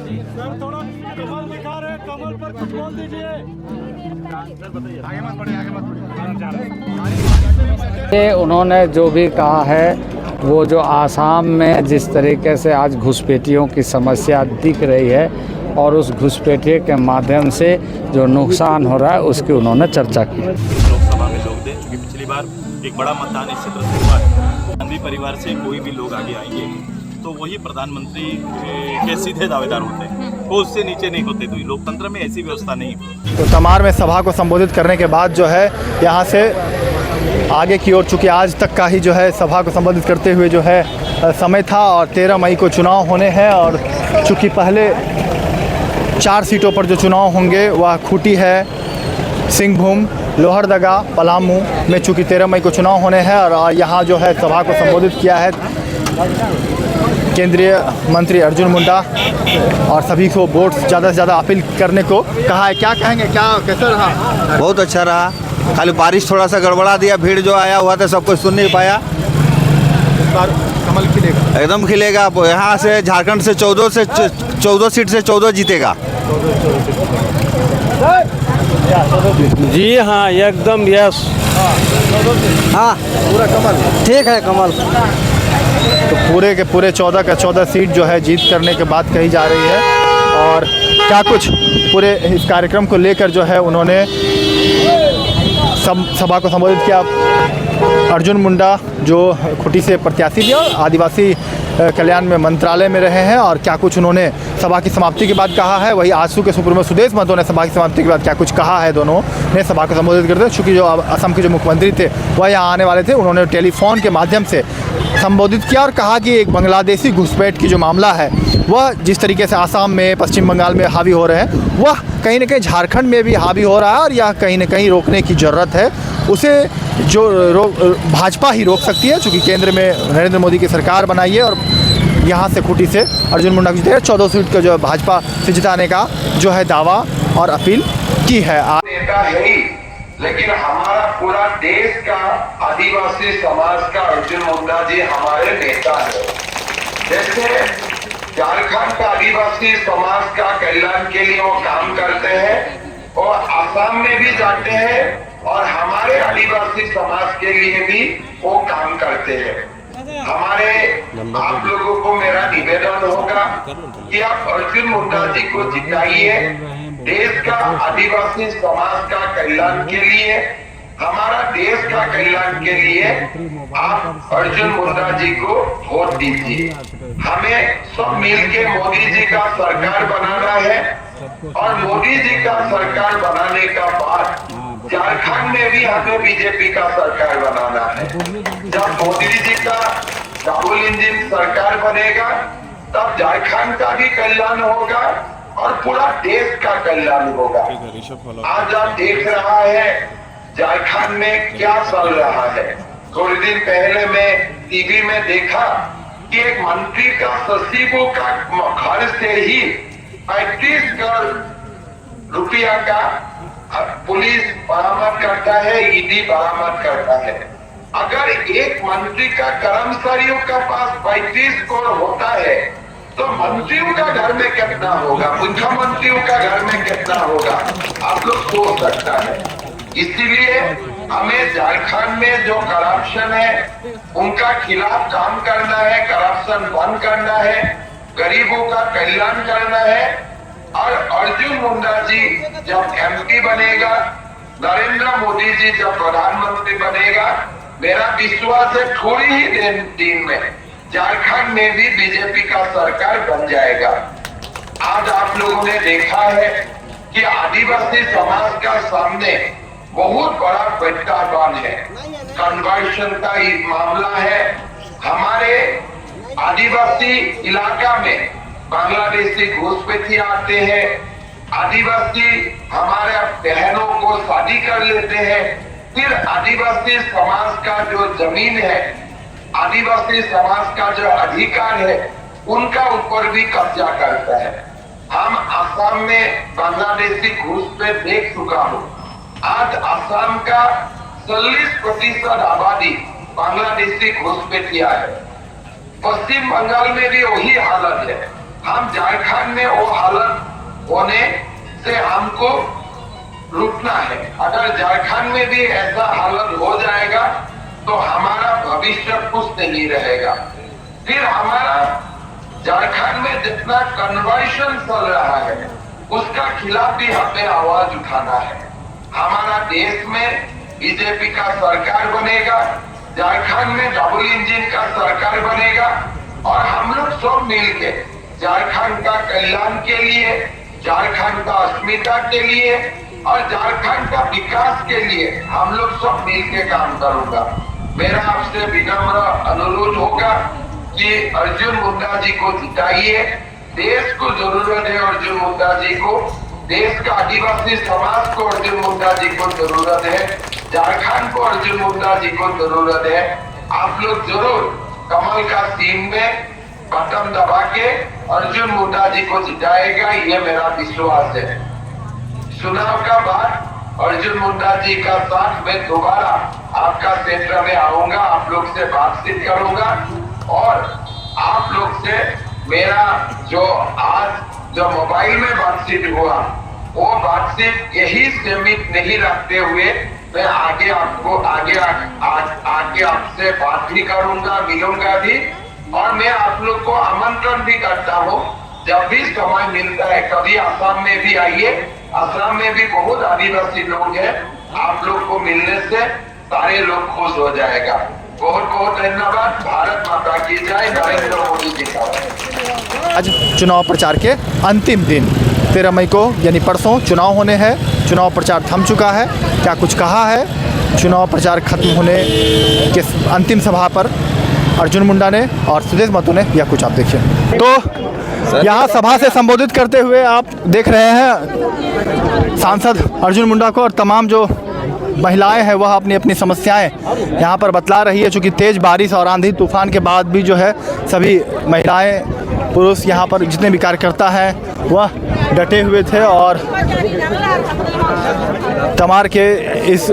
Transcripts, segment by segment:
Sir थोड़ा कमल दिखा रहे हैं, कमल पर कुछ बोल दीजिए। उन्होंने जो भी कहा है वो जो आसाम में जिस तरीके से आज घुसपैठियों की समस्या दिख रही है और उस घुसपैठिए के माध्यम से जो नुकसान हो रहा है उसकी उन्होंने चर्चा की। लोकसभा में लोग दें, क्योंकि पिछली बार एक बड़ा मतदान इस क्षेत्र से हुआ है। गांधी परिवार से कोई भी लोग आगे आएंगे तो वही प्रधानमंत्री के सीधे दावेदार होते हैं, वो उससे नीचे नहीं होते। तो लोकतंत्र में ऐसी व्यवस्था नहीं। तो तमार में सभा को संबोधित करने के बाद जो है यहाँ से आगे की ओर, चूँकि आज तक का ही जो है सभा को संबोधित करते हुए जो है समय था और 13 मई को चुनाव होने हैं और चूँकि पहले 4 सीटों पर जो चुनाव होंगे वह खूंटी है, सिंहभूम, लोहरदगा, पलामू में चूँकि 13 मई को चुनाव होने हैं और यहाँ जो है सभा को संबोधित किया है केंद्रीय मंत्री अर्जुन मुंडा और सभी को वोट ज़्यादा से ज़्यादा अपील करने को कहा है। क्या कहेंगे, क्या कैसा रहा? बहुत अच्छा रहा, खाली बारिश थोड़ा सा गड़बड़ा दिया, भीड़ जो आया हुआ था सब कुछ सुन नहीं पाया। इस बार कमल खिलेगा, एकदम खिलेगा। यहाँ से झारखंड से 14 सीट से 14 जीतेगा। जी हाँ, एकदम यस। हाँ पूरा कमल, ठीक है कमल। तो पूरे के पूरे 14 का 14 सीट जो है जीत करने के बाद कही जा रही है। और क्या कुछ पूरे इस कार्यक्रम को लेकर जो है उन्होंने सभा को संबोधित किया। अर्जुन मुंडा जो खूंटी से प्रत्याशी भी और आदिवासी कल्याण में मंत्रालय में रहे हैं और क्या कुछ उन्होंने सभा की समाप्ति के बाद कहा है, वही आजसू के सुप्रीमो सुदेश महतो ने सभा की समाप्ति के बाद क्या कुछ कहा है। दोनों ने सभा को संबोधित करते, चूँकि जो असम के जो मुख्यमंत्री थे वह यहाँ आने वाले थे, उन्होंने टेलीफोन के माध्यम से संबोधित किया और कहा कि एक बांग्लादेशी घुसपैठ की जो मामला है वह जिस तरीके से आसाम में, पश्चिम बंगाल में हावी हो रहे हैं, वह कहीं ना कहीं झारखंड में भी हावी हो रहा है और यह कहीं ना कहीं रोकने की ज़रूरत है। उसे जो भाजपा ही रोक सकती है, चूँकि केंद्र में नरेंद्र मोदी की सरकार बनाई है और यहाँ से खूंटी से अर्जुन मुंडा को जिताया, 14 सीट का जो भाजपा से जिताने का जो है दावा और अपील की है। नेता है ही, लेकिन हमारा पूरा देश का आदिवासी समाज का अर्जुन मुंडा जी हमारे नेता है। जैसे झारखंड का आदिवासी समाज का कल्याण के लिए वो काम करते हैं और आसाम में भी जाते हैं और हमारे आदिवासी समाज के लिए भी वो काम करते हैं। हमारे आप लोगों को मेरा निवेदन होगा कि आप अर्जुन मुंडा जी को जिताइए। देश का आदिवासी समाज का कल्याण के लिए, हमारा देश का कल्याण के लिए आप अर्जुन मुंडा जी को वोट दीजिए। हमें सब मिलके मोदी जी का सरकार बनाना है और मोदी जी का सरकार बनाने का बाद झारखंड में भी हमें बीजेपी का सरकार बनाना है। जब मोदी जी का डबल इंजन सरकार बनेगा तब झारखंड का भी कल्याण होगा और पूरा देश का कल्याण होगा। आज आप देख रहा है झारखंड में क्या चल रहा है। थोड़े दिन पहले मैं टीवी में देखा कि एक मंत्री का सचिवों का घर से ही 35 करोड़ रुपया का पुलिस बरामद करता है, ईडी बरामद करता है। अगर एक मंत्री का कर्मचारियों का पास 35 करोड़ होता है तो मंत्रियों का घर में कितना होगा, मुख्यमंत्रियों का घर में कितना होगा, आप लोग सोच सकता है। इसीलिए हमें झारखंड में जो करप्शन है उनका खिलाफ काम करना है, करप्शन बंद करना है, गरीबों का कल्याण करना है। और अर्जुन मुंडा जी जब एमपी बनेगा, नरेंद्र मोदी जी जब प्रधानमंत्री बनेगा, मेरा विश्वास है थोड़ी ही दिन में झारखंड में भी बीजेपी का सरकार बन जाएगा। आज आप लोगों ने देखा है कि आदिवासी समाज का सामने बहुत बड़ा प्रत्याह्वान है, कन्वर्शन का ही मामला है। हमारे आदिवासी इलाका में बांग्लादेशी घुसपैठी आते हैं, आदिवासी हमारे बहनों को शादी कर लेते हैं, फिर आदिवासी समाज का जो जमीन है, आदिवासी समाज का जो अधिकार है, उनका ऊपर भी कब्जा करता है। हम आसाम में बांग्लादेशी घुसपैठ देख चुका हूँ। आज आसाम का 40% आबादी बांग्लादेशी घुसपैठिया है। पश्चिम बंगाल में भी वही हालत है। हम झारखंड में वो हालत होने से हमको रुकना है। अगर झारखंड में भी ऐसा हालत हो जाएगा तो हमारा भविष्य कुछ नहीं रहेगा। फिर हमारा झारखंड में जितना कन्वर्शन चल रहा है उसका खिलाफ भी हमें आवाज उठाना है। हमारा देश में बीजेपी का सरकार बनेगा, झारखंड में डबल इंजन का सरकार बनेगा और हम लोग सब मिलके झारखंड का कल्याण के लिए, झारखंड का अस्मिता के लिए और झारखंड का विकास के लिए हम लोग सब मिलके काम करूंगा। मेरा आपसे विनम्र अनुरोध होगा कि अर्जुन मुंडा जी को जिताइए। देश को जरूरत है अर्जुन मुंडा जी को, देश का आदिवासी समाज को अर्जुन मुंडा जी को जरूरत है, झारखंड को अर्जुन मुंडा जी को जरूरत है। आप लोग जरूर कमल का सीन में बटन दबा के अर्जुन मुंडा जी को जिताएगा, ये मेरा विश्वास है। चुनाव का बाद अर्जुन मुंडा जी का साथ में दोबारा आपका क्षेत्र में आऊंगा, आप लोग से बातचीत करूंगा और आप लोग से मेरा जो आज जो मोबाइल में बातचीत हुआ वो बातचीत यही सीमित नहीं रखते हुए मैं आगे आपसे बात भी करूंगा, मिलूंगा भी और मैं आप लोग को आमंत्रण भी करता हूँ। जब भी समय मिलता है कभी आसाम में भी आइए, आसाम में भी बहुत आदिवासी लोग हैं, आप लोग को मिलने से सारे लोग खुश हो जाएगा। बहुत बहुत धन्यवाद। भारत माता की जय। नरेंद्र मोदी जी का। आज चुनाव प्रचार के अंतिम दिन 13 मई को यानी परसों चुनाव होने हैं। चुनाव प्रचार थम चुका है। क्या कुछ कहा है चुनाव प्रचार खत्म होने के अंतिम सभा पर अर्जुन मुंडा ने और सुदेश महतो ने, यह कुछ आप देखिए। तो यहाँ सभा से संबोधित करते हुए आप देख रहे हैं सांसद अर्जुन मुंडा को और तमाम जो महिलाएं हैं वह अपनी अपनी समस्याएं यहाँ पर बतला रही है। चूँकि तेज़ बारिश और आंधी तूफान के बाद भी जो है सभी महिलाएं पुरुष यहाँ पर जितने भी कार्यकर्ता हैं वह डटे हुए थे और तमार के इस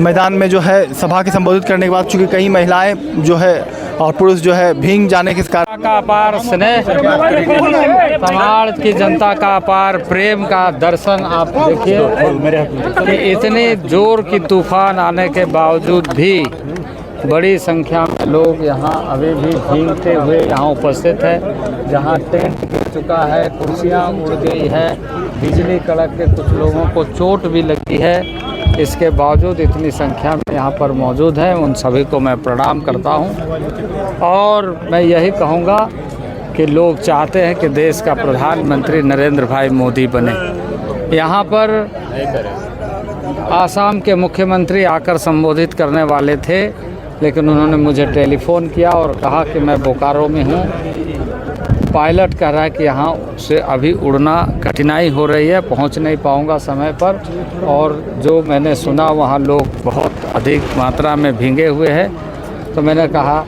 मैदान में जो है सभा के संबोधित करने के बाद चूँकि कई महिलाएं जो है और पुरुष जो है भीग जाने के कारण का अपार स्नेह, तमाड़ की जनता का अपार प्रेम का दर्शन आप देखिए कि इतने जोर की तूफान आने के बावजूद भी बड़ी संख्या में लोग यहाँ अभी भी भीगते हुए यहाँ उपस्थित है। जहाँ टेंट गिर चुका है, कुर्सियाँ उड़ गई है, बिजली कड़क के कुछ लोगों को चोट भी लगी है, इसके बावजूद इतनी संख्या में यहाँ पर मौजूद हैं। उन सभी को मैं प्रणाम करता हूँ और मैं यही कहूँगा कि लोग चाहते हैं कि देश का प्रधानमंत्री नरेंद्र भाई मोदी बने। यहाँ पर आसाम के मुख्यमंत्री आकर संबोधित करने वाले थे, लेकिन उन्होंने मुझे टेलीफ़ोन किया और कहा कि मैं बोकारो में हूँ, पायलट कह रहा है कि यहाँ से अभी उड़ना कठिनाई हो रही है, पहुँच नहीं पाऊँगा समय पर। और जो मैंने सुना वहाँ लोग बहुत अधिक मात्रा में भीगे हुए हैं। तो मैंने कहा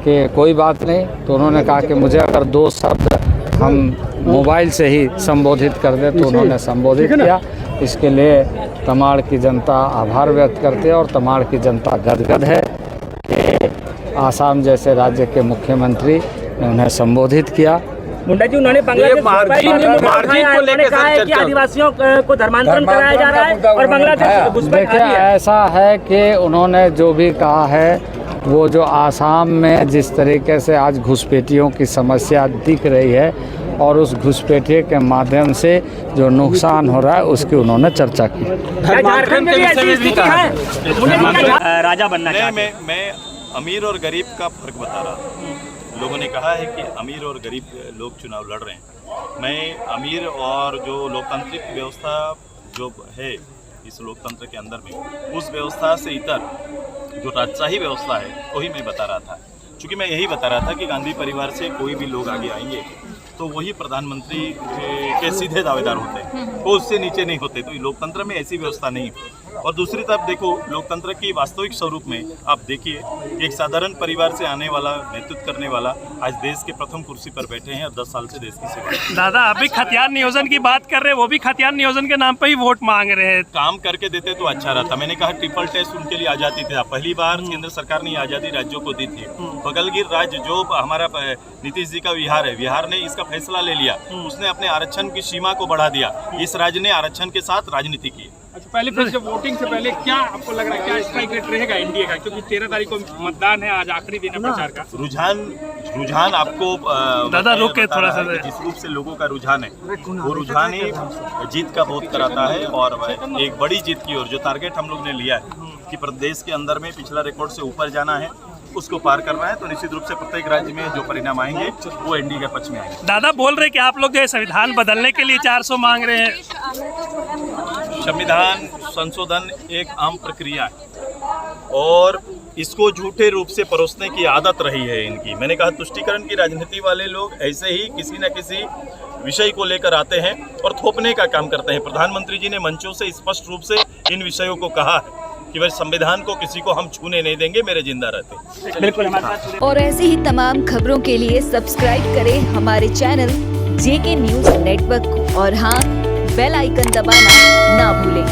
कि कोई बात नहीं। तो उन्होंने कहा कि मुझे अगर 2 शब्द हम मोबाइल से ही संबोधित कर दें, तो उन्होंने संबोधित किया। इसके लिए तमाड़ की जनता आभार व्यक्त करती है और तमाड़ की जनता गदगद है कि आसाम जैसे राज्य के मुख्यमंत्री ने उन्हें संबोधित किया। मुंडा जी उन्होंने बांग्लादेश को लेकर कहा है कि आदिवासियों को धर्मांतरण कराया जा रहा है और बांग्लादेश देखिए ऐसा है कि उन्होंने जो भी कहा है वो जो आसाम में जिस तरीके से आज घुसपैठियों की समस्या दिख रही है और उस घुसपैठिए के माध्यम से जो नुकसान हो रहा है उसकी उन्होंने चर्चा की। झारखंड में भी ऐसी स्थिति है राजा बनना नहीं, मैं अमीर और गरीब का फर्क बता रहा हूँ। लोगों ने कहा है कि अमीर और गरीब लोग चुनाव लड़ रहे हैं। मैं अमीर और जो लोकतांत्रिक व्यवस्था जो है इस लोकतंत्र के अंदर में, उस व्यवस्था से इतर जो राजशाही व्यवस्था है वही मैं बता रहा था। क्योंकि मैं यही बता रहा था कि गांधी परिवार से कोई भी लोग आगे आएंगे तो वही प्रधानमंत्री के सीधे दावेदार होते हैं, वो उससे नीचे नहीं होते। तो लोकतंत्र में ऐसी व्यवस्था नहीं। और दूसरी तरफ देखो लोकतंत्र की वास्तविक स्वरूप में आप देखिए एक साधारण परिवार से आने वाला नेतृत्व करने वाला आज देश के प्रथम कुर्सी पर बैठे हैं और 10 साल से देश की सेवा। दादा अभी खतियान नियोजन की बात कर रहे हैं, वो भी खतियान नियोजन के नाम पे ही वोट मांग रहे हैं। काम करके देते तो अच्छा रहता। मैंने कहा ट्रिपल टेस्ट उनके लिए आजादी थी। पहली बार केंद्र सरकार ने आजादी राज्यों को दी थी। बगलगिर राज्य जो हमारा नीतीश जी का बिहार है, बिहार ने इसका फैसला ले लिया, उसने अपने आरक्षण की सीमा को बढ़ा दिया। इस राज्य ने आरक्षण के साथ राजनीति की। अच्छा, पहले फिर से वोटिंग से पहले क्या आपको लग रहा है, क्या स्ट्राइक रेट रहेगा एनडीए का, क्योंकि 13 तारीख को मतदान है, आज आखिरी दिन है प्रचार का। रुझान आपको दादा रोक के थोड़ा सा जिस रूप से लोगों का रुझान है वो रुझान ही जीत का बोध कराता है और एक बड़ी जीत की ओर जो टारगेट हम लोग ने लिया है कि प्रदेश के अंदर में पिछला रिकॉर्ड से ऊपर जाना है, उसको पार करना है, तो निश्चित रूप से प्रत्येक राज्य में जो परिणाम आएंगे वो एनडीए के पक्ष में आएंगे। दादा बोल रहे कि आप लोग जो है संविधान बदलने के लिए 400 मांग रहे हैं। संविधान संशोधन एक आम प्रक्रिया है और इसको झूठे रूप से परोसने की आदत रही है इनकी। मैंने कहा तुष्टीकरण की राजनीति वाले लोग ऐसे ही किसी न किसी विषय को लेकर आते हैं और थोपने का काम करते हैं। प्रधानमंत्री जी ने मंचों से स्पष्ट रूप से इन विषयों को कहा है कि वह संविधान को किसी को हम छूने नहीं देंगे, मेरे जिंदा रहते। बिल्कुल। और ऐसे ही तमाम खबरों के लिए सब्सक्राइब करें हमारे चैनल JK न्यूज़ नेटवर्क को और हाँ, बेल आइकन दबाना ना भूलें।